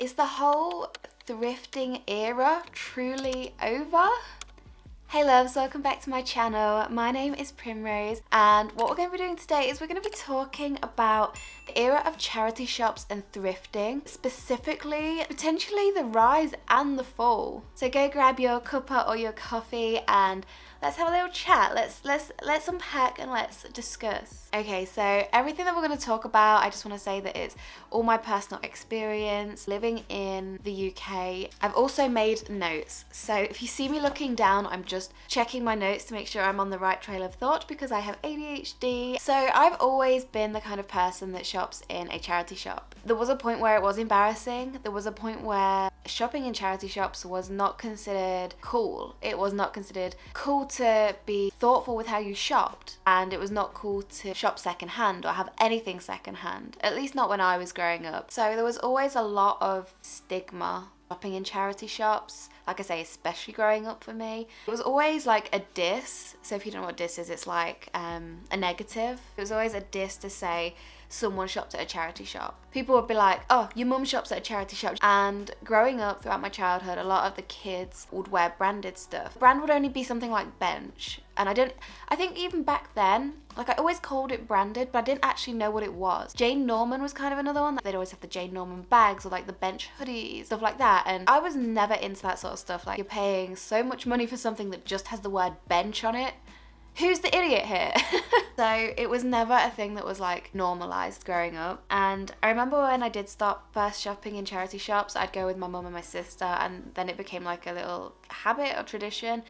Is the whole thrifting era truly over? Hey loves, welcome back to my channel. My name is Primrose, and what we're going to be doing today is we're going to be talking about the era of charity shops and thrifting, specifically potentially the rise and the fall. So go grab your cuppa or your coffee and let's have a little chat. Let's unpack and let's discuss. Okay, so everything that we're going to talk about, I just want to say that it's all my personal experience living in the UK. I've also made notes, so if you see me looking down, I'm just checking my notes to make sure I'm on the right trail of thought because I have ADHD. So I've always been the kind of person that shops in a charity shop. There was a point where it was embarrassing. There was a point where shopping in charity shops was not considered cool. It was not considered cool to be thoughtful with how you shopped, and it was not cool to shop secondhand or have anything secondhand, at least not when I was growing up. So there was always a lot of stigma shopping in charity shops, like I say, especially growing up for me. It was always like a diss. So if you don't know what diss is, it's like a negative. It was always a diss to say someone shopped at a charity shop. People would be like, oh, your mum shops at a charity shop. And growing up throughout my childhood, a lot of the kids would wear branded stuff. Brand would only be something like Bench. And I think even back then, like I always called it branded, but I didn't actually know what it was. Jane Norman was kind of another one. They'd always have the Jane Norman bags or like the Bench hoodies, stuff like that. And I was never into that sort of stuff. Like, you're paying so much money for something that just has the word Bench on it. Who's the idiot here? So it was never a thing that was like normalized growing up. And I remember when I did start first shopping in charity shops, I'd go with my mum and my sister, and then it became like a little habit or tradition.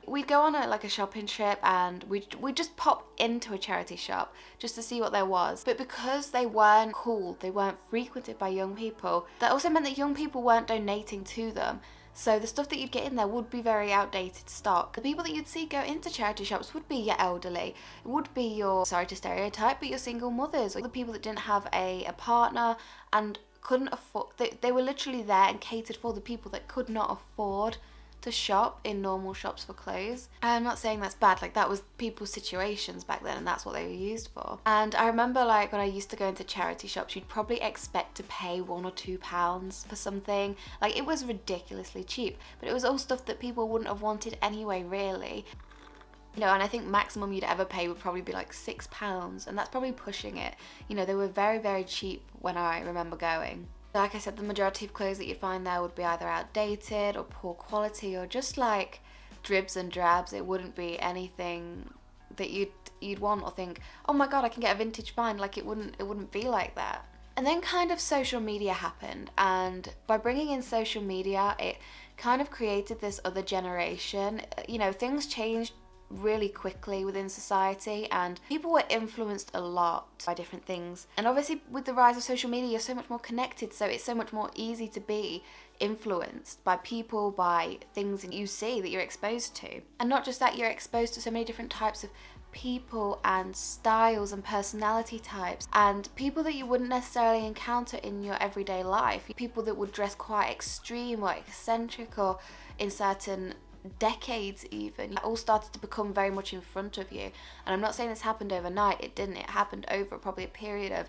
We'd go on a shopping trip and we'd just pop into a charity shop just to see what there was. But because they weren't cool, they weren't frequented by young people, that also meant that young people weren't donating to them. So the stuff that you'd get in there would be very outdated stock. The people that you'd see go into charity shops would be your elderly. It would be your, sorry to stereotype, but your single mothers, or the people that didn't have a partner and couldn't afford, they were literally there and catered for the people that could not afford to shop in normal shops for clothes. I'm not saying that's bad, like that was people's situations back then and that's what they were used for. And I remember like when I used to go into charity shops, you'd probably expect to pay £1 or £2 for something. Like, it was ridiculously cheap, but it was all stuff that people wouldn't have wanted anyway, really. You know, and I think maximum you'd ever pay would probably be like £6, and that's probably pushing it. You know, they were very, very cheap when I remember going. Like I said, the majority of clothes that you'd find there would be either outdated or poor quality or just like dribs and drabs. It wouldn't be anything that you'd want or think, oh my god, I can get a vintage find. Like, it wouldn't be like that. And then kind of social media happened, and by bringing in social media, it kind of created this other generation. You know, things changed really quickly within society and people were influenced a lot by different things. And obviously with the rise of social media, you're so much more connected, so it's so much more easy to be influenced by people, by things that you see, that you're exposed to. And not just that, you're exposed to so many different types of people and styles and personality types, and people that you wouldn't necessarily encounter in your everyday life. People that would dress quite extreme or eccentric or in certain decades even, it all started to become very much in front of you. And I'm not saying this happened overnight, it didn't. It happened over probably a period of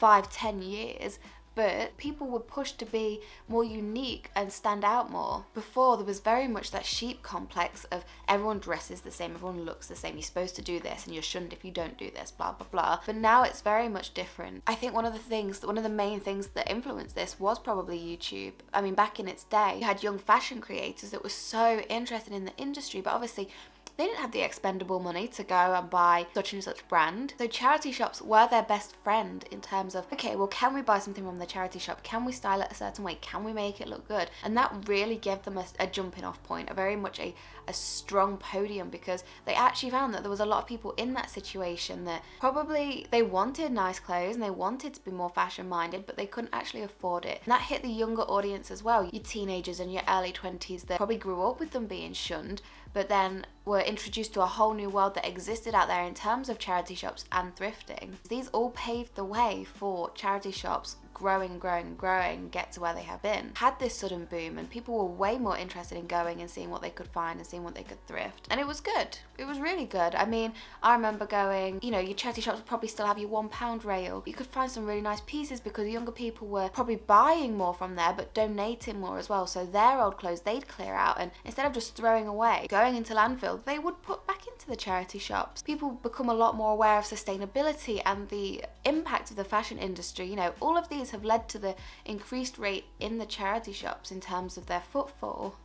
5-10 years, but people were pushed to be more unique and stand out more. Before, there was very much that sheep complex of everyone dresses the same, everyone looks the same, you're supposed to do this and you're shunned if you don't do this, blah blah blah. But now it's very much different. I think one of the main things that influenced this was probably YouTube. I mean, back in its day, you had young fashion creators that were so interested in the industry, but obviously they didn't have the expendable money to go and buy such and such brand. So charity shops were their best friend in terms of, okay, well, can we buy something from the charity shop? Can we style it a certain way? Can we make it look good? And that really gave them a jumping off point, a very much a strong podium, because they actually found that there was a lot of people in that situation that probably they wanted nice clothes and they wanted to be more fashion minded, but they couldn't actually afford it. And that hit the younger audience as well, your teenagers and your early 20s that probably grew up with them being shunned, but then were introduced to a whole new world that existed out there in terms of charity shops and thrifting. These all paved the way for charity shops growing and growing and growing and get to where they have been, had this sudden boom, and people were way more interested in going and seeing what they could find and seeing what they could thrift. And it was good. It was really good. I mean, I remember going, you know, your charity shops would probably still have your £1 rail. You could find some really nice pieces because younger people were probably buying more from there but donating more as well. So their old clothes they'd clear out, and instead of just throwing away, going into landfill, they would put back into the charity shops. People become a lot more aware of sustainability and the impact of the fashion industry. You know, all of these have led to the increased rate in the charity shops in terms of their footfall.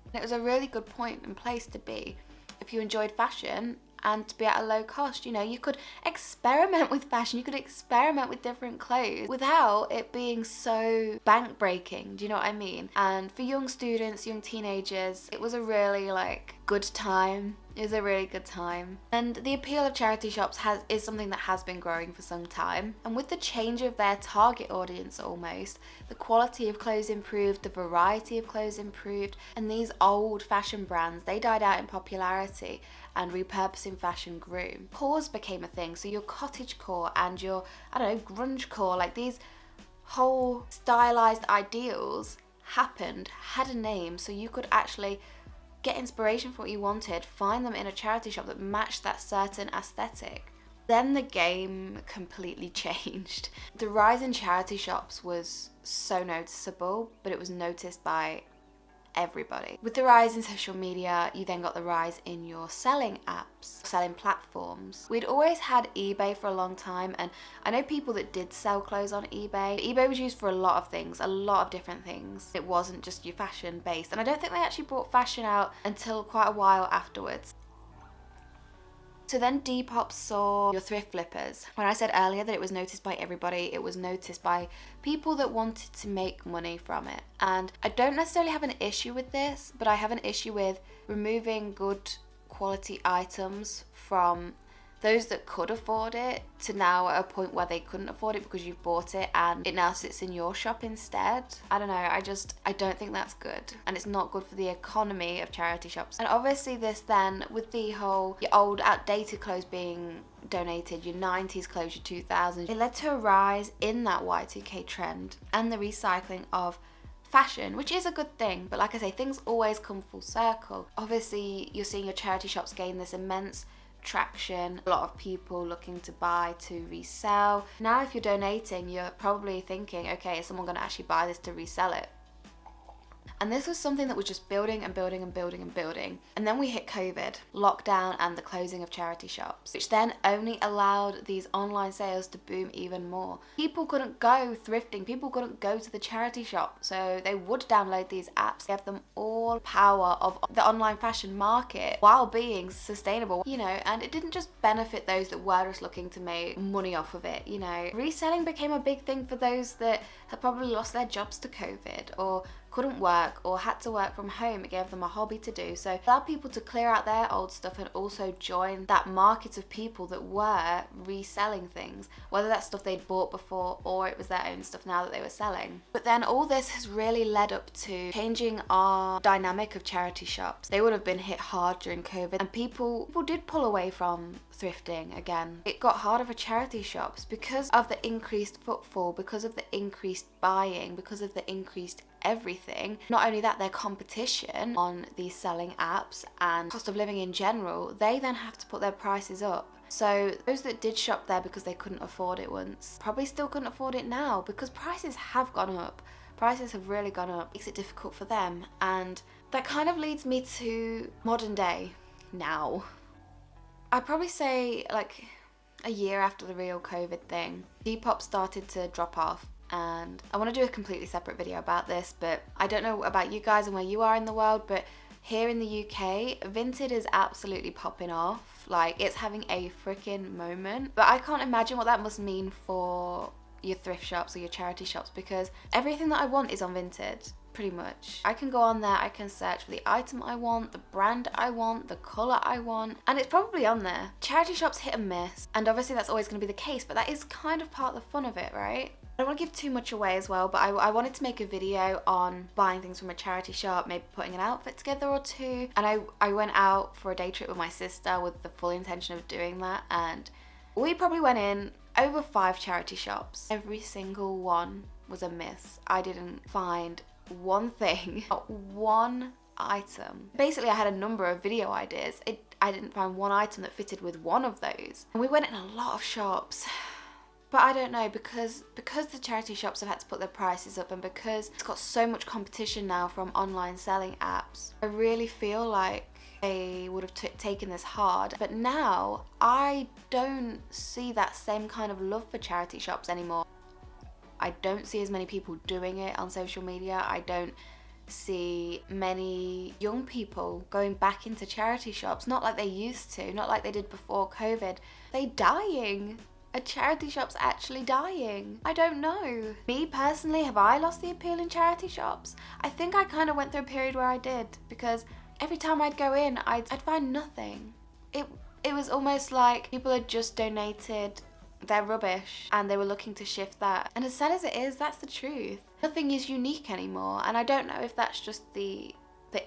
And it was a really good point and place to be if you enjoyed fashion and to be at a low cost. You know, you could experiment with fashion, you could experiment with different clothes without it being so bank breaking, do you know what I mean? And for young students, young teenagers, it was a really good time. It was a really good time. And the appeal of charity shops is something that has been growing for some time. And with the change of their target audience almost, the quality of clothes improved, the variety of clothes improved, and these old fashion brands, they died out in popularity and repurposing fashion grew. Cores became a thing, so your cottagecore and your, I don't know, grungecore, like these whole stylized ideals happened, had a name, so you could actually get inspiration for what you wanted, find them in a charity shop that matched that certain aesthetic. Then the game completely changed. The rise in charity shops was so noticeable, but it was noticed by everybody. With the rise in social media, you then got the rise in your selling apps, selling platforms. We'd always had eBay for a long time, and I know people that did sell clothes on eBay. eBay was used for a lot of things, a lot of different things. It wasn't just your fashion based, and I don't think they actually brought fashion out until quite a while afterwards. So then Depop saw your thrift flippers. When I said earlier that it was noticed by everybody, it was noticed by people that wanted to make money from it. And I don't necessarily have an issue with this, but I have an issue with removing good quality items from those that could afford it to now at a point where they couldn't afford it because you've bought it and it now sits in your shop instead. I don't know, I don't think that's good, and it's not good for the economy of charity shops. And obviously this then, with the whole your old outdated clothes being donated, your 90s clothes, your 2000s, it led to a rise in that Y2K trend and the recycling of fashion, which is a good thing, but like I say, things always come full circle. Obviously you're seeing your charity shops gain this immense traction, a lot of people looking to buy to resell. Now if you're donating, you're probably thinking, okay, is someone going to actually buy this to resell it? And this was something that was just building and building and building and building. And then we hit COVID, lockdown, and the closing of charity shops, which then only allowed these online sales to boom even more. People couldn't go thrifting, people couldn't go to the charity shop, so they would download these apps, give them all power of the online fashion market while being sustainable, you know. And it didn't just benefit those that were just looking to make money off of it, you know. Reselling became a big thing for those that had probably lost their jobs to COVID or couldn't work or had to work from home. It gave them a hobby to do. So it allowed people to clear out their old stuff and also join that market of people that were reselling things, whether that's stuff they'd bought before or it was their own stuff now that they were selling. But then all this has really led up to changing our dynamic of charity shops. They would have been hit hard during COVID, and people did pull away from thrifting again. It got harder for charity shops because of the increased footfall, because of the increased buying, because of the increased everything. Not only that, their competition on these selling apps and cost of living in general, they then have to put their prices up. So those that did shop there because they couldn't afford it once probably still couldn't afford it now because prices have gone up. Prices have really gone up. Makes it difficult for them. And that kind of leads me to modern day now. I'd probably say like a year after the real COVID thing, Depop started to drop off. And I want to do a completely separate video about this, but I don't know about you guys and where you are in the world, but here in the UK, Vinted is absolutely popping off. Like, it's having a freaking moment. But I can't imagine what that must mean for your thrift shops or your charity shops, because everything that I want is on Vinted, pretty much. I can go on there, I can search for the item I want, the brand I want, the colour I want, and it's probably on there. Charity shops hit and miss, and obviously that's always going to be the case, but that is kind of part of the fun of it, right? I don't want to give too much away as well, but I wanted to make a video on buying things from a charity shop, maybe putting an outfit together or two. And I went out for a day trip with my sister with the full intention of doing that, and we probably went in over 5 charity shops. Every single one was a miss. I didn't find one thing, not one item. Basically, I had a number of video ideas. I didn't find one item that fitted with one of those. And we went in a lot of shops. But I don't know, because the charity shops have had to put their prices up, and because it's got so much competition now from online selling apps, I really feel like they would have taken this hard. But now I don't see that same kind of love for charity shops anymore. I don't see as many people doing it on social media. I don't see many young people going back into charity shops, not like they used to, not like they did before COVID. They're dying. A charity shop's actually dying. I don't know. Me personally, have I lost the appeal in charity shops? I think I kind of went through a period where I did, because every time I'd go in, I'd find nothing. It was almost like people had just donated their rubbish and they were looking to shift that. And as sad as it is, that's the truth. Nothing is unique anymore, and I don't know if that's just the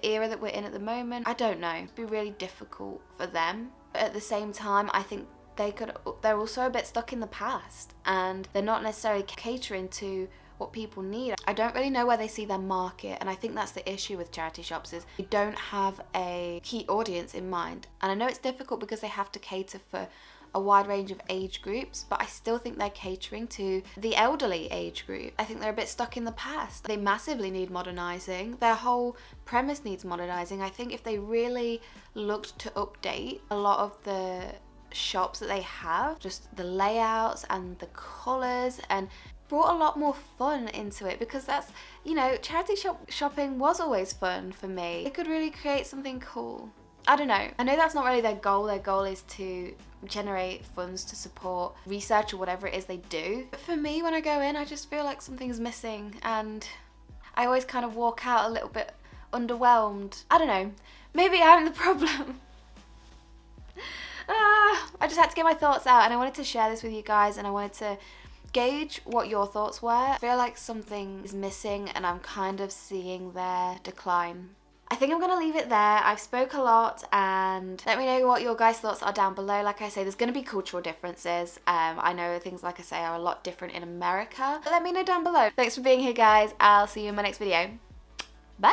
era that we're in at the moment. I don't know. It'd be really difficult for them. But at the same time, I think they're also a bit stuck in the past, and they're not necessarily catering to what people need. I don't really know where they see their market, and I think that's the issue with charity shops, is they don't have a key audience in mind. And I know it's difficult because they have to cater for a wide range of age groups, but I still think they're catering to the elderly age group. I think they're a bit stuck in the past. They massively need modernising. Their whole premise needs modernising. I think if they really looked to update a lot of the shops that they have, just the layouts and the colours, and brought a lot more fun into it, because that's, you know, charity shopping was always fun for me. They could really create something cool. I don't know. I know that's not really their goal. Their goal is to generate funds to support research or whatever it is they do. But for me, when I go in, I just feel like something's missing, and I always kind of walk out a little bit underwhelmed. I don't know. Maybe I'm the problem. I just had to get my thoughts out, and I wanted to share this with you guys, and I wanted to gauge what your thoughts were. I feel like something is missing, and I'm kind of seeing their decline. I think I'm going to leave it there. I've spoke a lot, and let me know what your guys' thoughts are down below. Like I say, there's going to be cultural differences. I know things, like I say, are a lot different in America. But let me know down below. Thanks for being here, guys. I'll see you in my next video. Bye!